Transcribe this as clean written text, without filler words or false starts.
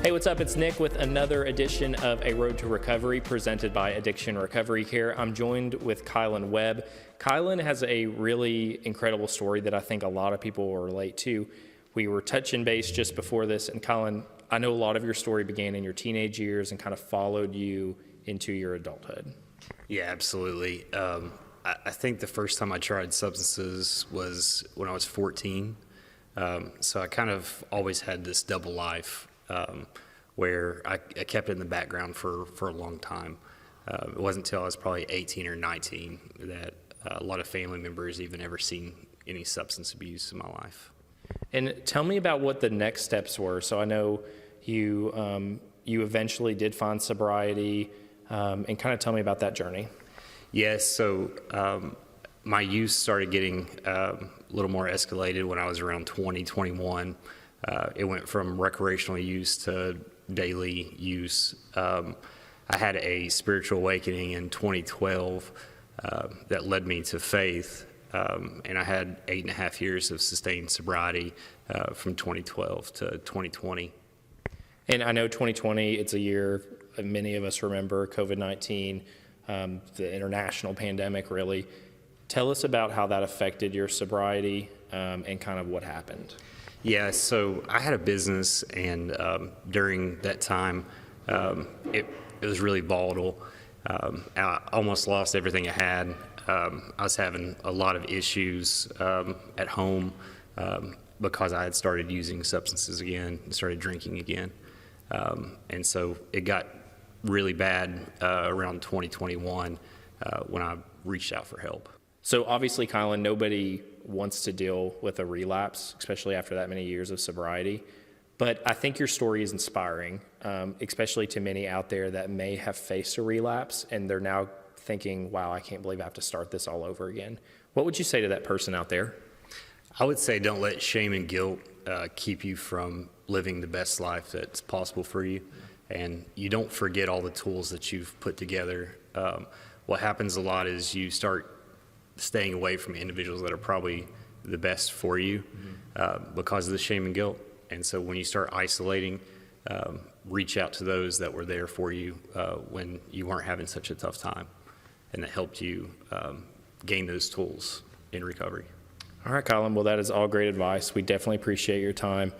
Hey, what's up? It's Nick with another edition of A Road to Recovery presented by Addiction Recovery Care. I'm joined with Kylen Webb. Kylen has a really incredible story that I think a lot of people will relate to. We were touching base just before this, and Kylen, I know a lot of your story began in your teenage years and kind of followed you into your adulthood. Yeah, absolutely. I think the first time I tried substances was when I was 14. So I kind of always had this double life where I kept it in the background for a long time. It wasn't until I was probably 18 or 19 that a lot of family members even ever seen any substance abuse in my life. And tell me about what the next steps were. So I know you eventually did find sobriety, and kind of tell me about that journey. Yes, so my use started getting a little more escalated when I was around 20, 21. It went from recreational use to daily use. I had a spiritual awakening in 2012 that led me to faith, and I had 8.5 years of sustained sobriety from 2012 to 2020. And I know 2020, it's a year many of us remember, COVID-19, the international pandemic, really. Tell us about how that affected your sobriety and kind of what happened. Yeah, so I had a business, and during that time, it was really volatile. I almost lost everything I had. I was having a lot of issues at home because I had started using substances again and started drinking again. And so it got really bad around 2021 when I reached out for help. So obviously, Kylen, nobody wants to deal with a relapse, especially after that many years of sobriety. But I think your story is inspiring, especially to many out there that may have faced a relapse and they're now thinking, wow, I can't believe I have to start this all over again. What would you say to that person out there? I would say don't let shame and guilt keep you from living the best life that's possible for you. And you don't forget all the tools that you've put together. What happens a lot is you start staying away from individuals that are probably the best for you because of the shame and guilt. And so when you start isolating, reach out to those that were there for you when you weren't having such a tough time, and that helped you gain those tools in recovery. All right, Kylen, well, that is all great advice. We definitely appreciate your time.